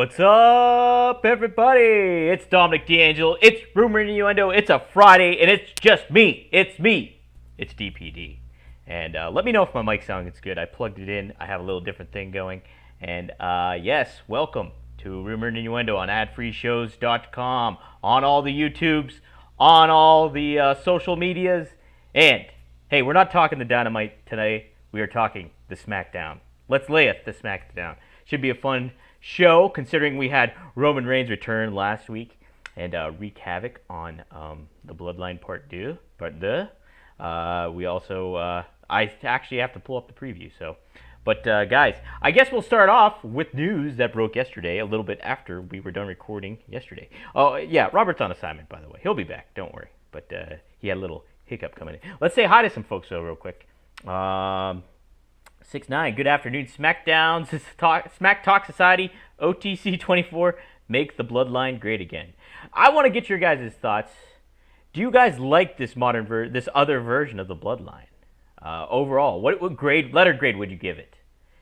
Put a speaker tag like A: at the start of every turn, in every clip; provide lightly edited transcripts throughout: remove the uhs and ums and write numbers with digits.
A: What's up, everybody? It's Dominic D'Angelo. It's Rumor Innuendo. It's a Friday, and it's just me. It's me. It's DPD. And let me know if my mic sounds good. I plugged it in. I have a little different thing going. And yes, welcome to Rumor Innuendo on adfreeshows.com, on all the YouTubes, on all the social medias. And, hey, we're not talking the Dynamite today. We are talking the SmackDown. Let's lay it, the SmackDown. Should be a fun show, considering we had Roman Reigns return last week and wreak havoc on the Bloodline Part 2. We also, I actually have to pull up the preview. But guys, I guess we'll start off with news that broke yesterday, a little bit after we were done recording yesterday. Oh yeah, Robert's on assignment, by the way. He'll be back, don't worry. But he had a little hiccup coming in. Let's say hi to some folks though, real quick. 6'9", good afternoon. SmackDown, Smack Talk Society, OTC 24, make the Bloodline great again. I want to get your guys' thoughts. Do you guys like this this other version of the Bloodline? Overall, what letter grade would you give it?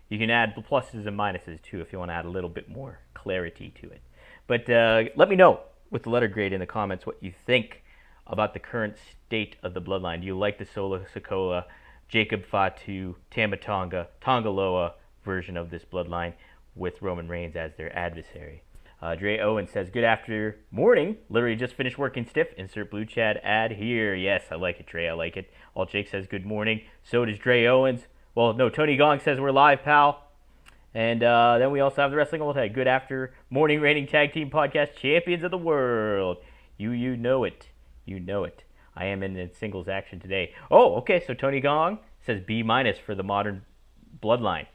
A: You can add pluses and minuses too if you want to add a little bit more clarity to it. But let me know with the letter grade in the comments what you think about the current state of the Bloodline. Do you like the Solo Sikoa, Jacob Fatu, Tama Tonga Loa version of this Bloodline with Roman Reigns as their adversary? Dre Owen says, good after morning. Literally just finished working stiff. Insert blue chat ad here. Yes, I like it, Dre. I like it. All Jake says, good morning. So does Dre Owens. Well, no, Tony Gong says we're live, pal. And then we also have the Wrestling Old Head. Good after morning reigning tag team podcast champions of the world. You know it. You know it. I am in singles action today. Oh, okay, so Tony Gong says B- for the modern Bloodline.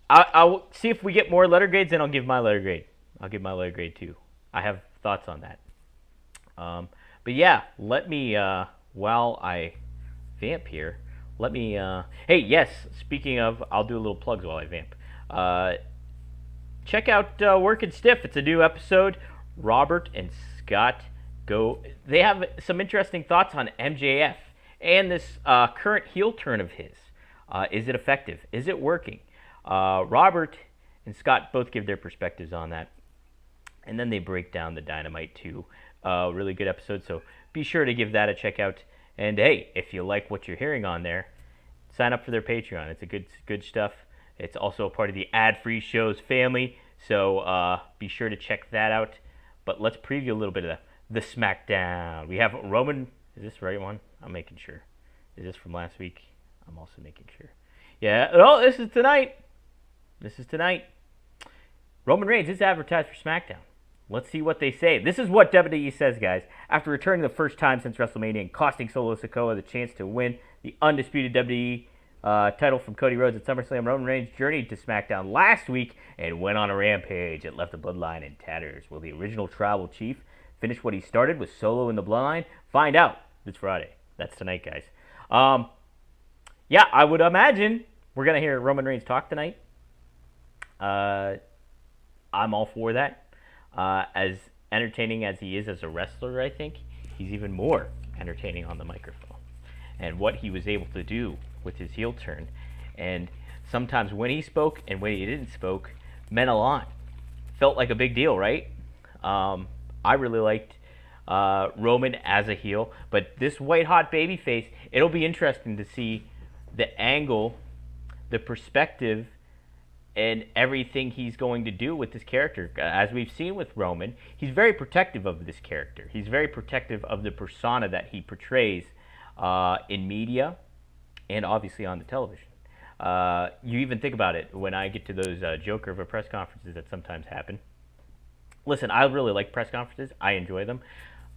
A: I'll see if we get more letter grades, and I'll give my letter grade. I'll give my letter grade too. I have thoughts on that. But yeah, let me, while I vamp here, let me, hey, yes, speaking of, I'll do a little plugs while I vamp. Check out Workin' Stiff. It's a new episode. Robert and Scott they have some interesting thoughts on MJF and this current heel turn of his. Is it effective? Is it working? Robert and Scott both give their perspectives on that. And then they break down the Dynamite too. Really good episode, so be sure to give that a check out. And hey, if you like what you're hearing on there, sign up for their Patreon. It's a good stuff. It's also a part of the Ad-Free Shows family, so be sure to check that out. But let's preview a little bit of the SmackDown. We have Roman. Is this the right one? I'm making sure. Is this from last week? I'm also making sure. Yeah. Oh, this is tonight. This is tonight. Roman Reigns is advertised for SmackDown. Let's see what they say. This is what WWE says, guys. After returning the first time since WrestleMania and costing Solo Sikoa the chance to win the undisputed WWE title from Cody Rhodes at SummerSlam, Roman Reigns journeyed to SmackDown last week and went on a rampage. It left the Bloodline in tatters. Will the original Tribal Chief finish what he started with Solo in the Bloodline? Find out this Friday. That's tonight, guys. Yeah, I would imagine we're going to hear Roman Reigns talk tonight. I'm all for that. As entertaining as he is as a wrestler, I think he's even more entertaining on the microphone. And what he was able to do with his heel turn, and sometimes when he spoke and when he didn't spoke, meant a lot. Felt like a big deal, right? I really liked Roman as a heel, but this white-hot babyface, it'll be interesting to see the angle, the perspective, and everything he's going to do with this character. As we've seen with Roman, he's very protective of this character. He's very protective of the persona that he portrays in media and obviously on the television. You even think about it when I get to those joker of a press conferences that sometimes happen. Listen, I really like press conferences. I enjoy them.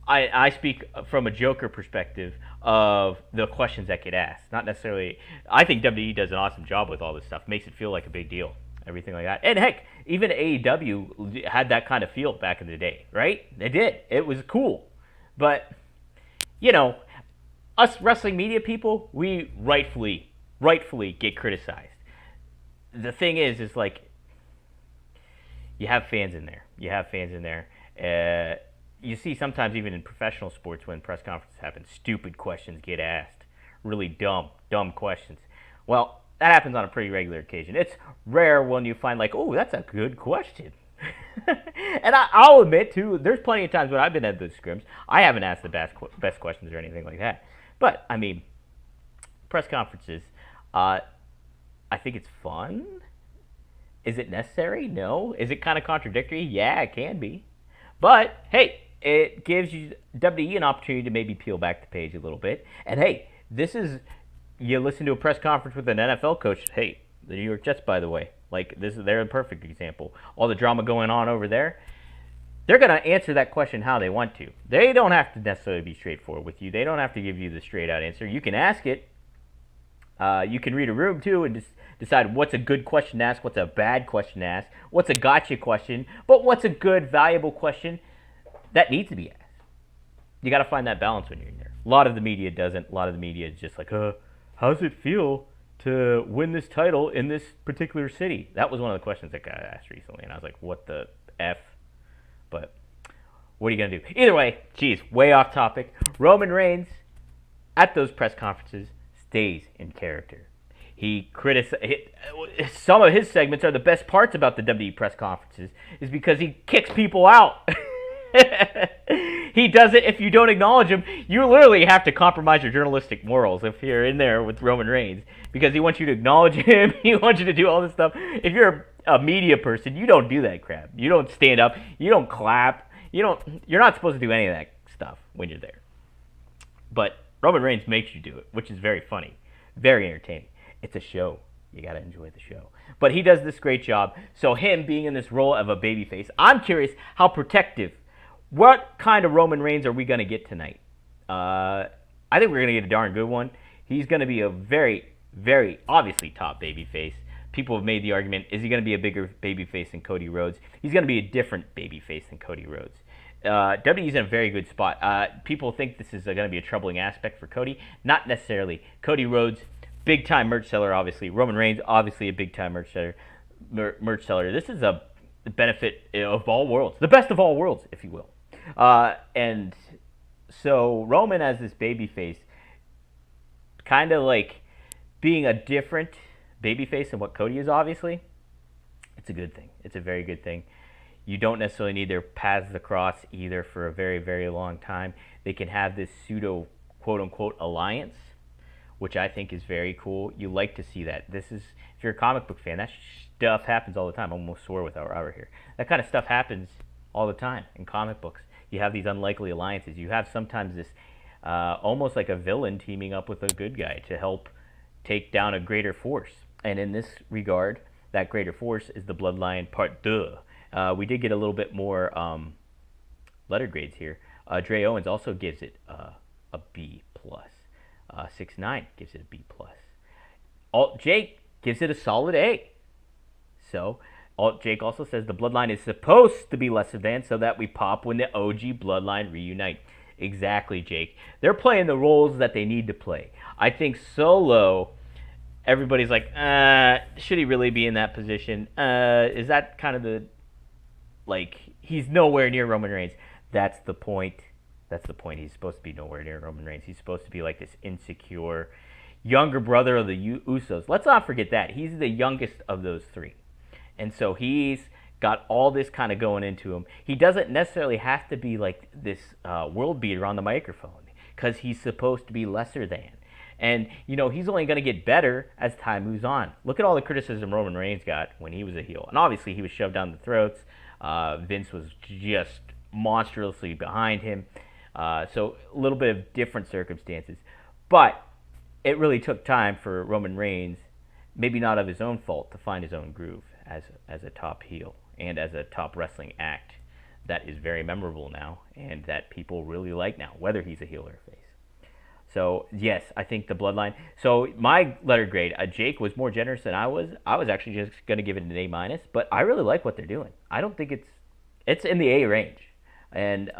A: I speak from a Joker perspective of the questions that get asked. Not necessarily... I think WWE does an awesome job with all this stuff. Makes it feel like a big deal. Everything like that. And heck, even AEW had that kind of feel back in the day, right? They did. It was cool. But, you know, us wrestling media people, we rightfully get criticized. The thing is like, you have fans in there. You have fans in there. You see sometimes even in professional sports when press conferences happen, stupid questions get asked. Really dumb questions. Well, that happens on a pretty regular occasion. It's rare when you find like, oh, that's a good question. And I'll admit too, there's plenty of times when I've been at those scrims, I haven't asked the best questions or anything like that. But I mean, press conferences, I think it's fun. Is it necessary? No. Is it kind of contradictory? Yeah, it can be. But hey, it gives you WWE an opportunity to maybe peel back the page a little bit. And hey, this is, you listen to a press conference with an NFL coach. Hey, the New York Jets, by the way, like they're a perfect example. All the drama going on over there, they're going to answer that question how they want to. They don't have to necessarily be straightforward with you. They don't have to give you the straight out answer. You can ask it. You can read a room too and just decide what's a good question to ask, what's a bad question to ask, what's a gotcha question, but what's a good, valuable question that needs to be asked. You got to find that balance when you're in there. A lot of the media doesn't. A lot of the media is just like, how does it feel to win this title in this particular city? That was one of the questions that got asked recently, and I was like, what the F? But what are you going to do? Either way, geez, way off topic. Roman Reigns, at those press conferences, stays in character. He some of his segments are the best parts about the WWE press conferences is because he kicks people out. He does it if you don't acknowledge him. You literally have to compromise your journalistic morals if you're in there with Roman Reigns because he wants you to acknowledge him. He wants you to do all this stuff. If you're a media person, you don't do that crap. You don't stand up. You don't clap. You're not supposed to do any of that stuff when you're there. But Roman Reigns makes you do it, which is very funny, very entertaining. It's a show. You got to enjoy the show. But he does this great job. So him being in this role of a babyface, I'm curious how protective. What kind of Roman Reigns are we going to get tonight? I think we're going to get a darn good one. He's going to be a very, very obviously top babyface. People have made the argument, is he going to be a bigger babyface than Cody Rhodes? He's going to be a different babyface than Cody Rhodes. WWE's in a very good spot. People think this is going to be a troubling aspect for Cody. Not necessarily. Cody Rhodes, big-time merch seller, obviously. Roman Reigns, obviously a big-time merch seller. This is a benefit of all worlds. The best of all worlds, if you will. And so Roman as this babyface, kind of like being a different babyface than what Cody is, obviously, it's a good thing. It's a very good thing. You don't necessarily need their paths to cross either for a very, very long time. They can have this pseudo, quote-unquote, alliance, which I think is very cool. You like to see that. This is, if you're a comic book fan, that stuff happens all the time. I almost swore with our here. That kind of stuff happens all the time in comic books. You have these unlikely alliances. You have sometimes this almost like a villain teaming up with a good guy to help take down a greater force. And in this regard, that greater force is the Bloodline Part 2. We did get a little bit more letter grades here. Dre Owens also gives it a B+. 6ix9ine gives it a B+. Alt Jake gives it a solid A. So Alt Jake also says the Bloodline is supposed to be lesser than so that we pop when the OG Bloodline reunite. Exactly, Jake. They're playing the roles that they need to play. I think Solo, everybody's like, should he really be in that position? Is that kind of the, like, he's nowhere near Roman Reigns. That's the point. That's the point. He's supposed to be nowhere near Roman Reigns. He's supposed to be like this insecure younger brother of the Usos. Let's not forget that. He's the youngest of those three. And so he's got all this kind of going into him. He doesn't necessarily have to be like this world beater on the microphone because he's supposed to be lesser than. And, you know, he's only going to get better as time moves on. Look at all the criticism Roman Reigns got when he was a heel. And obviously he was shoved down the throats. Vince was just monstrously behind him. So a little bit of different circumstances. But it really took time for Roman Reigns, maybe not of his own fault, to find his own groove as a top heel and as a top wrestling act that is very memorable now and that people really like now, whether he's a heel or a face. So, yes, I think the Bloodline. So, my letter grade, Jake was more generous than I was. I was actually just going to give it an A-, but I really like what they're doing. I don't think it's in the A range. And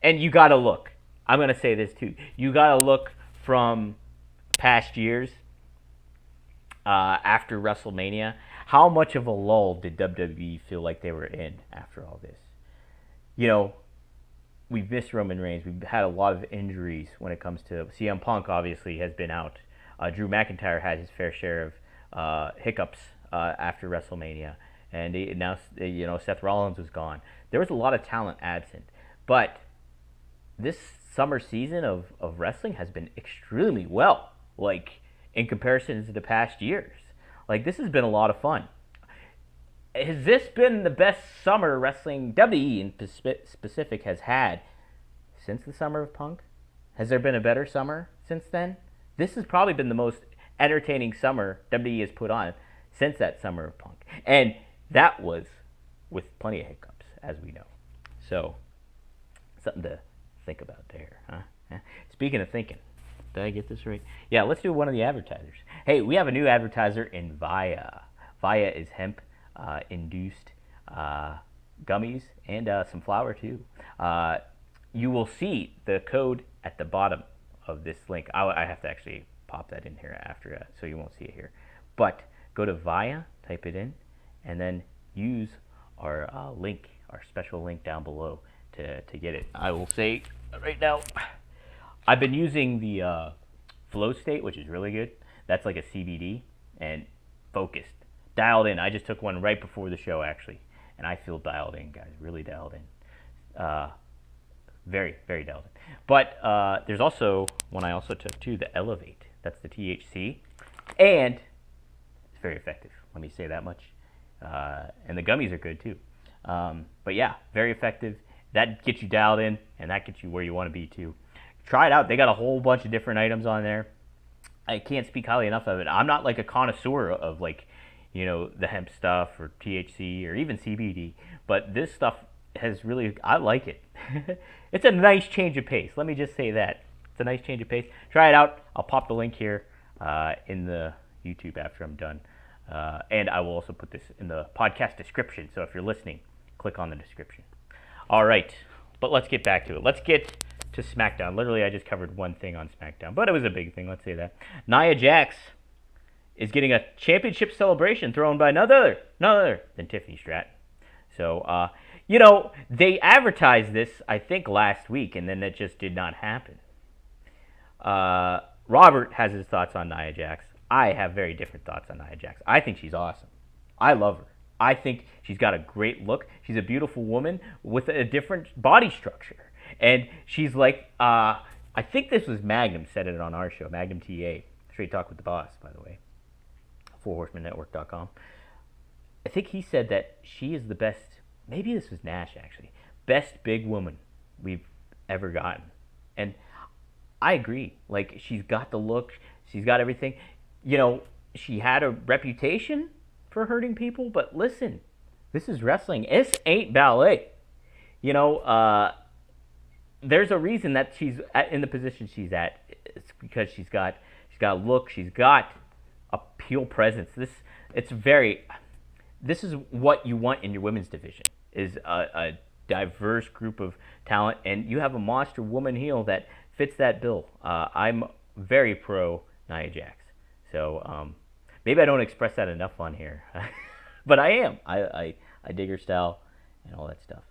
A: and you got to look. I'm going to say this too. You got to look from past years after WrestleMania. How much of a lull did WWE feel like they were in after all this? You know, we've missed Roman Reigns. We've had a lot of injuries when it comes to CM Punk. Obviously, has been out Drew McIntyre had his fair share of hiccups after WrestleMania, and now Seth Rollins was gone. There was a lot of talent absent, but this summer season of wrestling has been extremely well, like in comparison to the past years. Like, this has been a lot of fun. Has this been the best summer wrestling WWE in specific has had since the summer of Punk? Has there been a better summer since then? This has probably been the most entertaining summer WWE has put on since that summer of Punk. And that was with plenty of hiccups, as we know. So, something to think about there, huh? Speaking of thinking, did I get this right? Yeah, let's do one of the advertisers. Hey, we have a new advertiser in Via. Via is hemp induced gummies and some flour too. You will see the code at the bottom of this link. I have to actually pop that in here after, so you won't see it here. But go to Via, type it in, and then use our link, our special link down below to get it. I will say right now, I've been using the Flow State, which is really good. That's like a CBD and focused, dialed in. I just took one right before the show actually, and I feel dialed in, guys. Really dialed in. Very, very dialed in. But there's also one I also took too, the Elevate. That's the THC, and it's very effective. Let me say that much. And the gummies are good too. But yeah, very effective. That gets you dialed in, and that gets you where you want to be too. Try it out. They got a whole bunch of different items on there. I can't speak highly enough of it. I'm not like a connoisseur of like, the hemp stuff or THC or even CBD, but this stuff has really, I like it. It's a nice change of pace. Let me just say that. It's a nice change of pace. Try it out. I'll pop the link here in the YouTube after I'm done. And I will also put this in the podcast description. So if you're listening, click on the description. All right, but let's get back to it. Let's get to SmackDown. Literally, I just covered one thing on SmackDown, but it was a big thing. Let's say that. Nia Jax is getting a championship celebration thrown by none other than Tiffany Stratton. So, they advertised this, I think, last week, and then it just did not happen. Robert has his thoughts on Nia Jax. I have very different thoughts on Nia Jax. I think she's awesome. I love her. I think she's got a great look. She's a beautiful woman with a different body structure. And she's like, I think this was Magnum said it on our show, Magnum TA, Straight Talk with the Boss, by the way, 4horsemanetwork.com. I think he said that she is the best, maybe this was Nash actually, best big woman we've ever gotten. And I agree. Like, she's got the look, she's got everything. She had a reputation for hurting people, but listen, this is wrestling. This ain't ballet. There's a reason that she's in the position she's at. It's because she's got a look, she's got a heel presence. This is what you want in your women's division, is a diverse group of talent, and you have a monster woman heel that fits that bill. I'm very pro Nia Jax. So maybe I don't express that enough on here, but I am. I dig her style and all that stuff.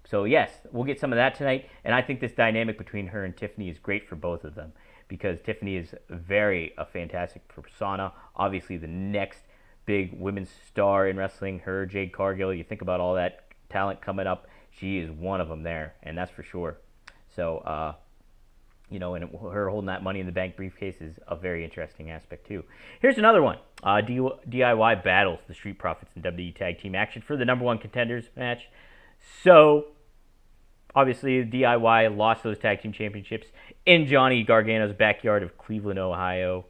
A: So yes, we'll get some of that tonight, and I think this dynamic between her and Tiffany is great for both of them, because Tiffany is a fantastic persona. Obviously, the next big women's star in wrestling, her, Jade Cargill. You think about all that talent coming up, she is one of them there, and that's for sure. So, and her holding that Money in the Bank briefcase is a very interesting aspect too. Here's another one. DIY battles the Street Profits and WWE Tag Team action for the number one contenders match. So, obviously, DIY lost those tag team championships in Johnny Gargano's backyard of Cleveland, Ohio.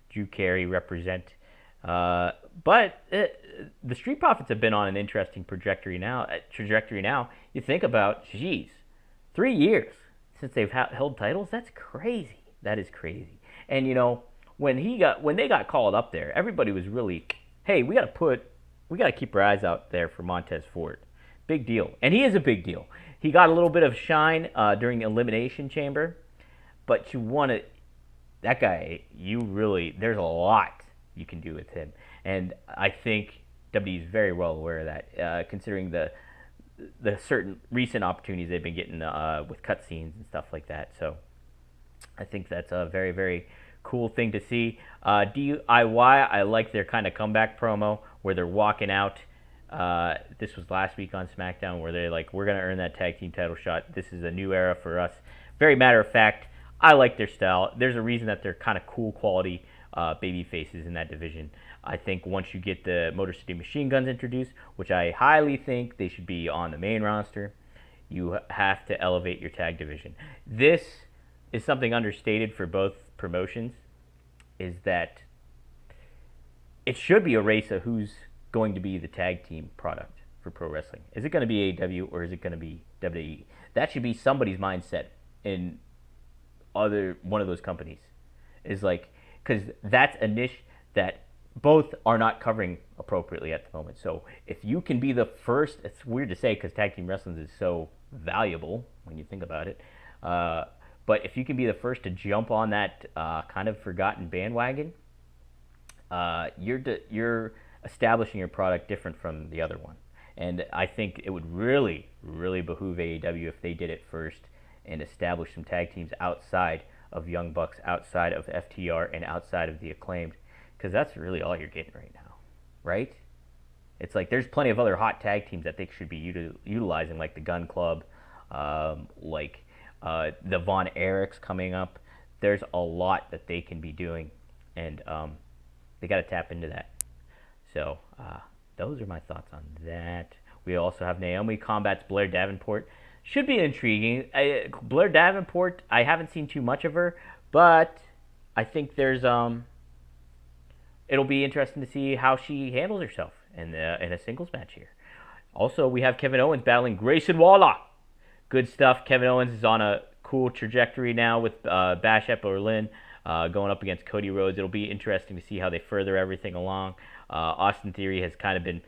A: Drew Carey represent. But the Street Profits have been on an interesting trajectory now. You think about, 3 years since they've held titles. That's crazy. That is crazy. And when they got called up there, everybody was really, hey, we got to keep our eyes out there for Montez Ford. Big deal, and he is a big deal. He got a little bit of shine during Elimination Chamber, but that guy, there's a lot you can do with him. And I think WWE is very well aware of that, considering the certain recent opportunities they've been getting with cutscenes and stuff like that. So I think that's very, very cool thing to see. DIY, I like their kind of comeback promo where they're walking out. This was last week on SmackDown where they're like, we're going to earn that tag team title shot. This is a new era for us. Very matter of fact. I like their style. There's a reason that they're kind of cool quality baby faces in that division. I think once you get the Motor City Machine Guns introduced, which I highly think they should be on the main roster, you have to elevate your tag division. This is something understated for both promotions, is that it should be a race of who's going to be the tag team product for pro wrestling. Is it going to be AEW or is it going to be WWE? That should be somebody's mindset in one of those companies. Is like, because that's a niche that both are not covering appropriately at the moment. So if you can be the first, it's weird to say because tag team wrestling is so valuable when you think about it. But if you can be the first to jump on that kind of forgotten bandwagon, you're establishing your product different from the other one. And I think it would really, really behoove AEW if they did it first and establish some tag teams outside of Young Bucks, outside of FTR, and outside of the Acclaimed, because that's really all you're getting right now, right? It's like there's plenty of other hot tag teams that they should be utilizing, like the Gun Club, like the Von Erichs coming up. There's a lot that they can be doing, and they got to tap into that. So those are my thoughts on that. We also have Naomi combats Blair Davenport. Should be intriguing. Blair Davenport, I haven't seen too much of her, but I think there's it'll be interesting to see how she handles herself in a singles match here. Also, we have Kevin Owens battling Grayson Waller. Good stuff. Kevin Owens is on a cool trajectory now with Bash at Berlin going up against Cody Rhodes. It'll be interesting to see how they further everything along. Austin Theory has kind of been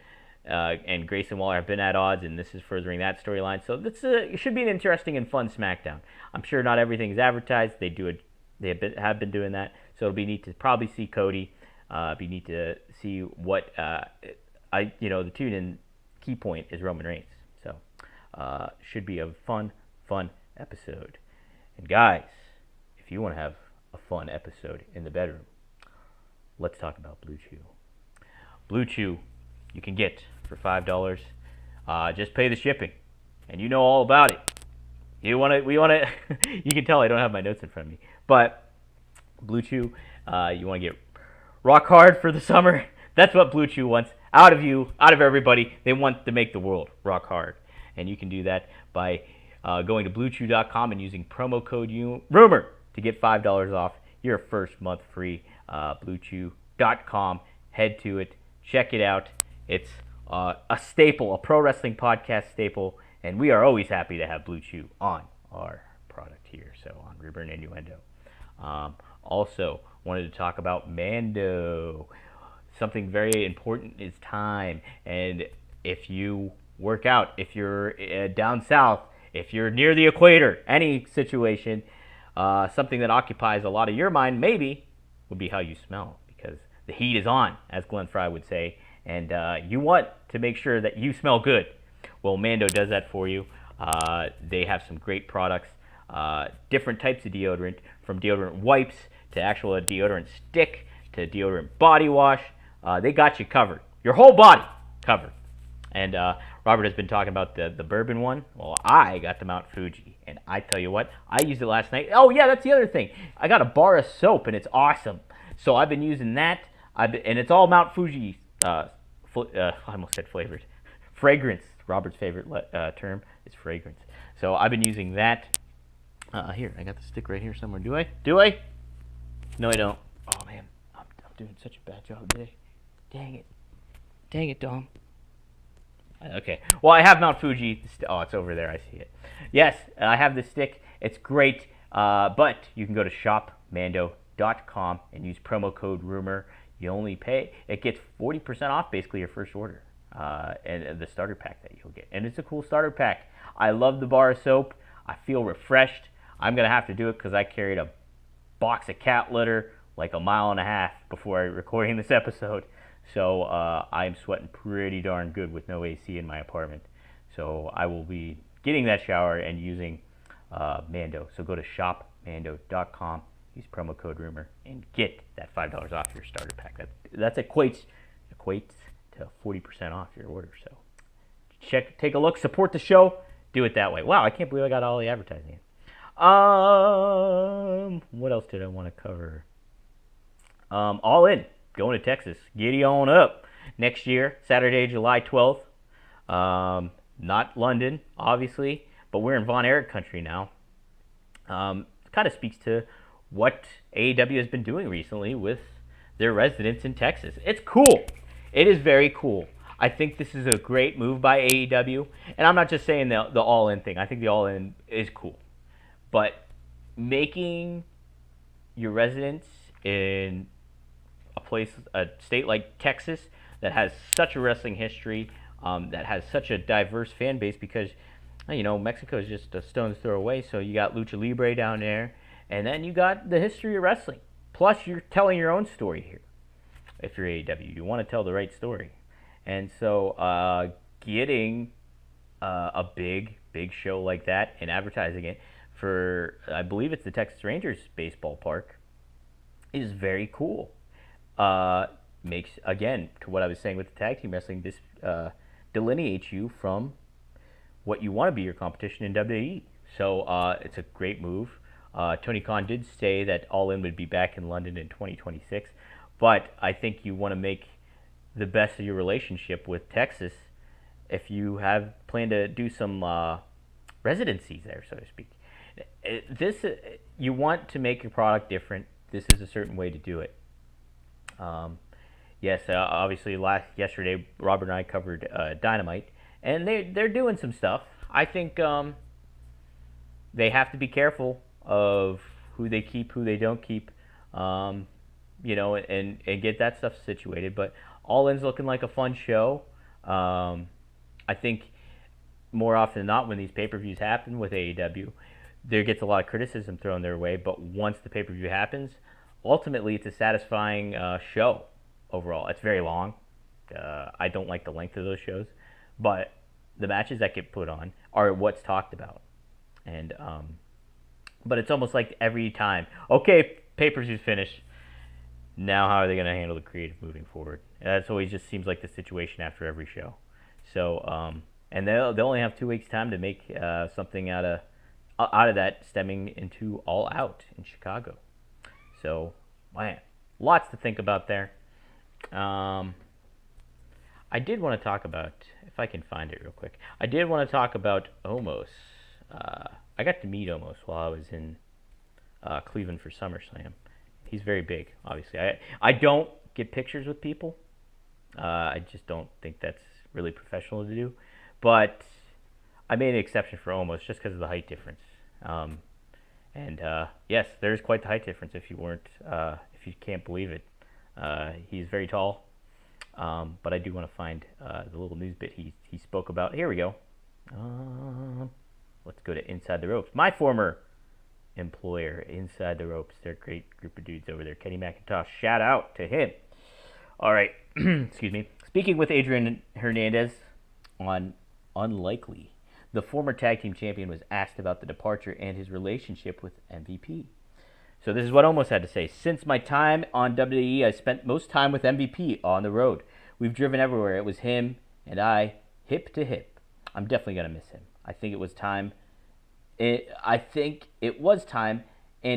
A: and Grayson Waller have been at odds, and this is furthering that storyline. So it should be an interesting and fun SmackDown. I'm sure not everything is advertised. They do it. They have been doing that. So it'll be neat to probably see Cody. Be neat to see what the tune-in key point is Roman Reigns. So should be a fun episode. And guys, if you want to have a fun episode in the bedroom, let's talk about Blue Chew. Blue Chew, you can get for $5. Just pay the shipping, and you know all about it. We want to. You can tell I don't have my notes in front of me, but Blue Chew, you want to get rock hard for the summer. That's what Blue Chew wants out of you, out of everybody. They want to make the world rock hard, and you can do that by going to BlueChew.com and using promo code RUMOR to get $5 off your first month free. BlueChew.com. Head to it. Check it out. It's a staple, a pro wrestling podcast staple, and we are always happy to have Blue Chew on our product here, so on River and Innuendo. Also, wanted to talk about Mando. Something very important is time, and if you work out, if you're down south, if you're near the equator, any situation, something that occupies a lot of your mind maybe would be how you smell, because the heat is on, as Glenn Fry would say, and you want to make sure that you smell good. Well, Mando does that for you. They have some great products, different types of deodorant, from deodorant wipes to actual deodorant stick to deodorant body wash. They got you covered, your whole body covered. And Robert has been talking about the bourbon one. Well, I got the Mount Fuji, and I tell you what, I used it last night. Oh yeah, that's the other thing. I got a bar of soap, and it's awesome. So I've been using that, and it's all Mount Fuji. I almost said flavored. Fragrance. Robert's favorite term is fragrance. So I've been using that. Here, I got the stick right here somewhere. Do I? No, I don't. Oh man, I'm doing such a bad job today. Dang it, Dom. Okay. Well, I have Mount Fuji. Oh, it's over there. I see it. Yes, I have the stick. It's great. But you can go to shopmando.com and use promo code RUMOR. You only pay. It gets 40% off basically your first order. And the starter pack that you'll get. And it's a cool starter pack. I love the bar of soap. I feel refreshed. I'm going to have to do it because I carried a box of cat litter like a mile and a half before recording this episode. So I'm sweating pretty darn good with no AC in my apartment. So I will be getting that shower and using Mando. So go to shopmando.com, use promo code Rumor and get that $5 off your starter pack. That equates to 40% off your order. So take a look, support the show, do it that way. Wow, I can't believe I got all the advertising in. What else did I want to cover? All In, going to Texas. Giddy on up. Next year, Saturday, July 12th. Not London, obviously, but we're in Von Erich country now. Kind of speaks to what AEW has been doing recently with their residents in Texas. It's cool. It is very cool. I think this is a great move by AEW, and I'm not just saying the All In thing. I think the All In is cool. But making your residents in a state like Texas that has such a wrestling history, that has such a diverse fan base, because Mexico is just a stone's throw away. So you got Lucha Libre down there, and then you got the history of wrestling. Plus, you're telling your own story here. If you're AEW, you want to tell the right story, and so getting a big show like that and advertising it for, I believe it's the Texas Rangers baseball park, is very cool. Makes, again, to what I was saying with the tag team wrestling, this delineates you from what you want to be your competition in WWE. So it's a great move. Tony Khan did say that All In would be back in London in 2026, but I think you want to make the best of your relationship with Texas if you have planned to do some residencies there, so to speak. You want to make your product different. This is a certain way to do it. Yes, obviously yesterday Robert and I covered Dynamite, and they're doing some stuff. I think they have to be careful of who they keep, who they don't keep, and get that stuff situated. But All In's looking like a fun show. I think more often than not, when these pay-per-views happen with AEW, there gets a lot of criticism thrown their way. But once the pay-per-view happens, ultimately it's a satisfying show overall. It's very long. I don't like the length of those shows, but the matches that get put on are what's talked about. And but it's almost like every time, okay, pay-per-view's finished. Now how are they going to handle the creative moving forward? And that's always just seems like the situation after every show. So and they'll only have 2 weeks time to make something out of that, stemming into All Out in Chicago. So, man, lots to think about there. I did want to talk about, if I can find it real quick, I did want to talk about Omos. I got to meet Omos while I was in Cleveland for SummerSlam. He's very big, obviously. I don't get pictures with people. I just don't think that's really professional to do. But I made an exception for Omos just because of the height difference. Yes, there's quite the height difference if you can't believe it. He's very tall, but I do want to find the little news bit he spoke about. Here we go. Let's go to Inside the Ropes. My former employer, Inside the Ropes. They're a great group of dudes over there. Kenny McIntosh, shout out to him. All right, excuse me. Speaking with Adrian Hernandez on Unlikely, the former tag team champion was asked about the departure and his relationship with MVP. So this is what Omos had to say. Since my time on WWE, I spent most time with MVP on the road. We've driven everywhere. It was him and I, hip to hip. I'm definitely going to miss him. I think it was time. And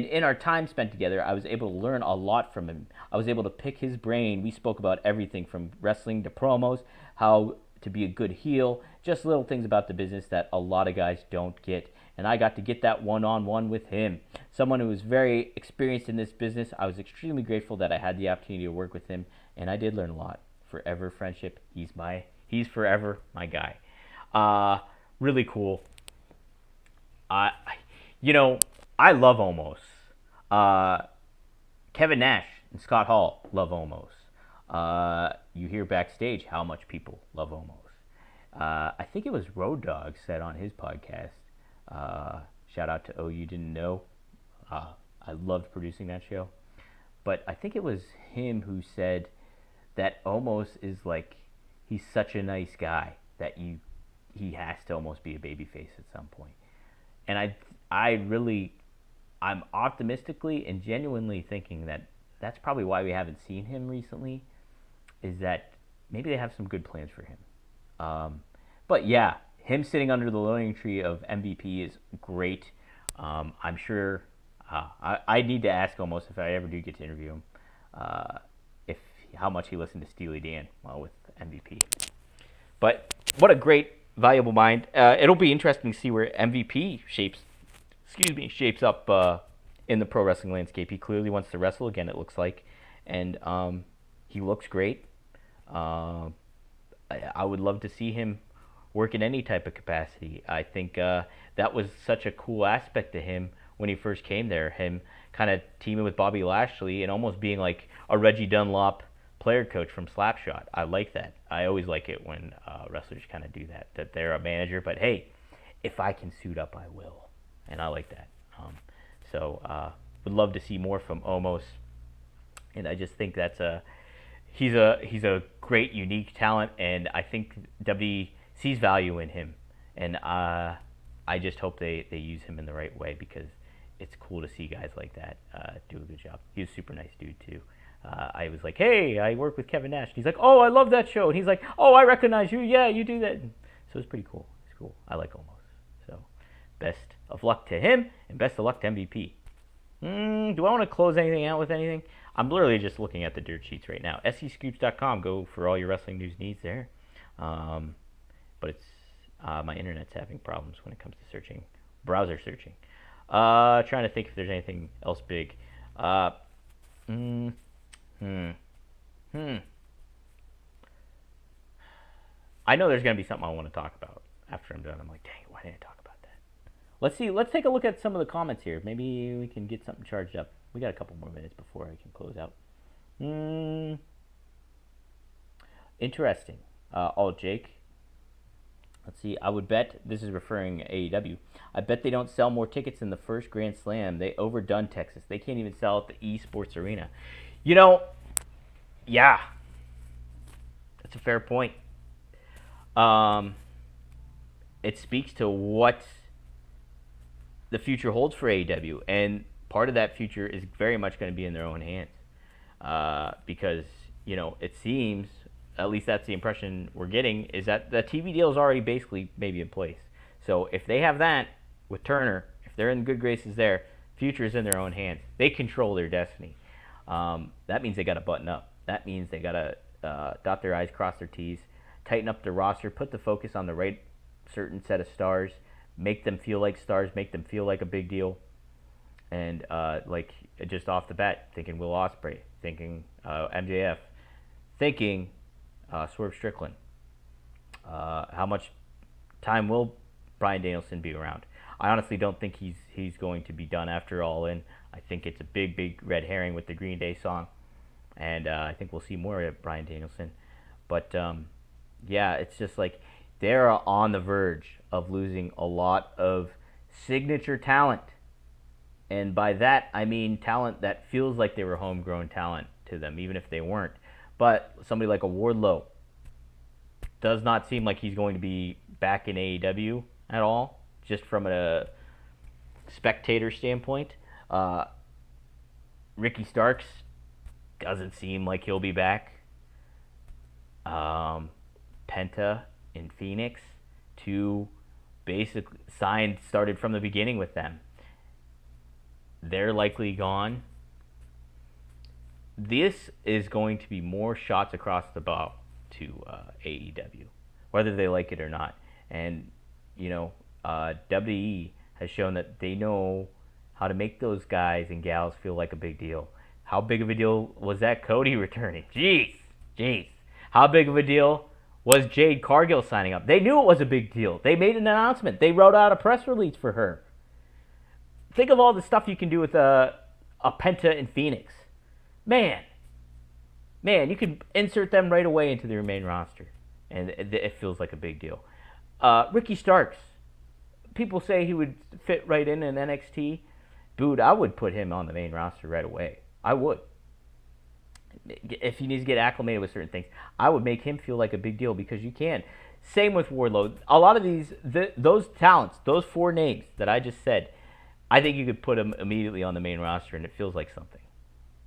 A: in our time spent together, I was able to learn a lot from him. I was able to pick his brain. We spoke about everything from wrestling to promos, how to be a good heel, just little things about the business that a lot of guys don't get. And I got to get that one-on-one with him. Someone who was very experienced in this business. I was extremely grateful that I had the opportunity to work with him, and I did learn a lot. Forever friendship. He's forever my guy. Really cool. I love Omos. Kevin Nash and Scott Hall love Omos. You hear backstage how much people love Omos. I think it was Road Dogg said on his podcast, shout out to Oh You Didn't Know. I loved producing that show. But I think it was him who said that Omos is like, he's such a nice guy that he has to almost be a babyface at some point. And I really I'm optimistically and genuinely thinking that that's probably why we haven't seen him recently, is that maybe they have some good plans for him. But yeah, him sitting under the loading tree of MVP is great. I'm sure I need to ask Omos if I ever do get to interview him, if how much he listened to Steely Dan while with MVP. But what a great, valuable mind. It'll be interesting to see where MVP shapes up in the pro wrestling landscape. He clearly wants to wrestle again, it looks like, and he looks great. I would love to see him work in any type of capacity. I think that was such a cool aspect to him when he first came there. Him kind of teaming with Bobby Lashley and almost being like a Reggie Dunlop player coach from Slapshot. I like that. I always like it when wrestlers kind of do that. That they're a manager, but hey, if I can suit up, I will. And I like that. Would love to see more from Omos. And I just think he's a great, unique talent, and I think WWE sees value in him. And I just hope they use him in the right way, because it's cool to see guys like that do a good job. He was a super nice dude, too. I was like, hey, I work with Kevin Nash. And he's like, oh, I love that show. And he's like, oh, I recognize you. Yeah, you do that. So it's pretty cool. It's cool. I like Omos. So best of luck to him, and best of luck to MVP. Do I want to close anything out with anything? I'm literally just looking at the dirt sheets right now. SEScoops.com. Go for all your wrestling news needs there. But it's my internet's having problems when it comes to searching, browser searching. Trying to think if there's anything else big. I know there's going to be something I want to talk about after I'm done. I'm like, dang, why didn't I talk about that? Let's see. Let's take a look at some of the comments here. Maybe we can get something charged up. We got a couple more minutes before I can close out. Interesting. Jake. Let's see. I would bet, this is referring to AEW, I bet they don't sell more tickets in the first Grand Slam. They overdone Texas. They can't even sell at the eSports Arena. You know, yeah. That's a fair point. It speaks to what the future holds for AEW, and part of that future is very much going to be in their own hands, because it seems, at least that's the impression we're getting, is that the TV deal is already basically maybe in place. So if they have that with Turner, if they're in good graces there, future is in their own hands. They control their destiny. That means they got to button up. That means they got to dot their I's, cross their T's, tighten up their roster, put the focus on the right certain set of stars, make them feel like stars, make them feel like a big deal. And like just off the bat, thinking Will Ospreay, thinking MJF, thinking Swerve Strickland. How much time will Bryan Danielson be around? I honestly don't think he's going to be done after All In. I think it's a big red herring with the Green Day song, and I think we'll see more of Bryan Danielson. But yeah, it's just like they're on the verge of losing a lot of signature talent. And by that, I mean talent that feels like they were homegrown talent to them, even if they weren't. But somebody like a Wardlow does not seem like he's going to be back in AEW at all, just from a spectator standpoint. Ricky Starks doesn't seem like he'll be back. Penta in Phoenix, two basically started from the beginning with them. They're likely gone. This is going to be more shots across the bow to AEW, whether they like it or not. And, WWE has shown that they know how to make those guys and gals feel like a big deal. How big of a deal was that Cody returning? Jeez. How big of a deal was Jade Cargill signing up? They knew it was a big deal. They made an announcement. They wrote out a press release for her. Think of all the stuff you can do with a Penta in Phoenix. Man, you can insert them right away into their main roster, and it feels like a big deal. Ricky Starks, people say he would fit right in NXT. Dude, I would put him on the main roster right away. I would. If he needs to get acclimated with certain things, I would make him feel like a big deal, because you can. Same with Wardlow. A lot of those talents, those four names that I just said, I think you could put them immediately on the main roster, and it feels like something.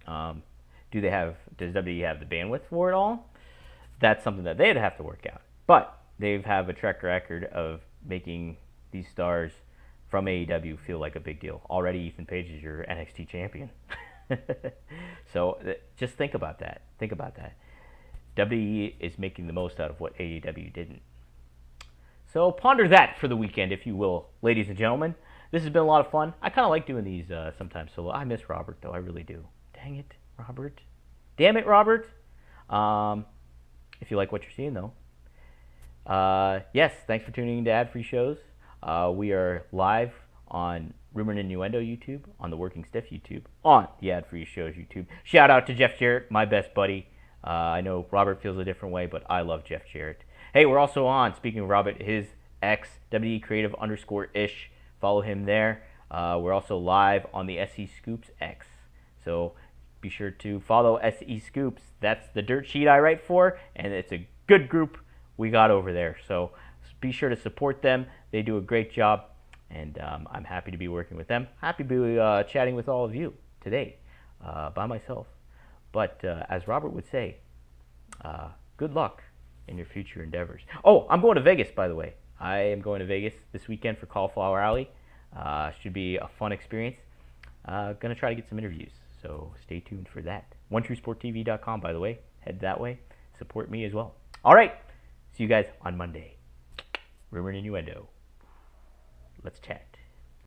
A: Does WWE have the bandwidth for it all? That's something that they'd have to work out. But they have a track record of making these stars from AEW feel like a big deal. Already, Ethan Page is your NXT champion. So just think about that. Think about that. WWE is making the most out of what AEW didn't. So ponder that for the weekend, if you will, ladies and gentlemen. This has been a lot of fun. I kind of like doing these sometimes solo. I miss Robert, though. I really do. Dang it, Robert. Damn it, Robert. If you like what you're seeing, though. Yes, thanks for tuning in to Ad Free Shows. We are live on Rumor and Innuendo YouTube, on the Working Stiff YouTube, on the Ad Free Shows YouTube. Shout out to Jeff Jarrett, my best buddy. I know Robert feels a different way, but I love Jeff Jarrett. Hey, we're also on, speaking of Robert, his ex, WWE Creative _ish. Follow him there. We're also live on the SE Scoops X. So be sure to follow SE Scoops. That's the dirt sheet I write for, and it's a good group we got over there. So be sure to support them. They do a great job, and I'm happy to be working with them. Happy to be chatting with all of you today by myself. But as Robert would say, good luck in your future endeavors. Oh, I'm going to Vegas, by the way. I am going to Vegas this weekend for Cauliflower Alley. Should be a fun experience. Going to try to get some interviews, so stay tuned for that. OneTrueSportTV.com, by the way. Head that way. Support me as well. All right. See you guys on Monday. Rumor and Innuendo. Let's chat.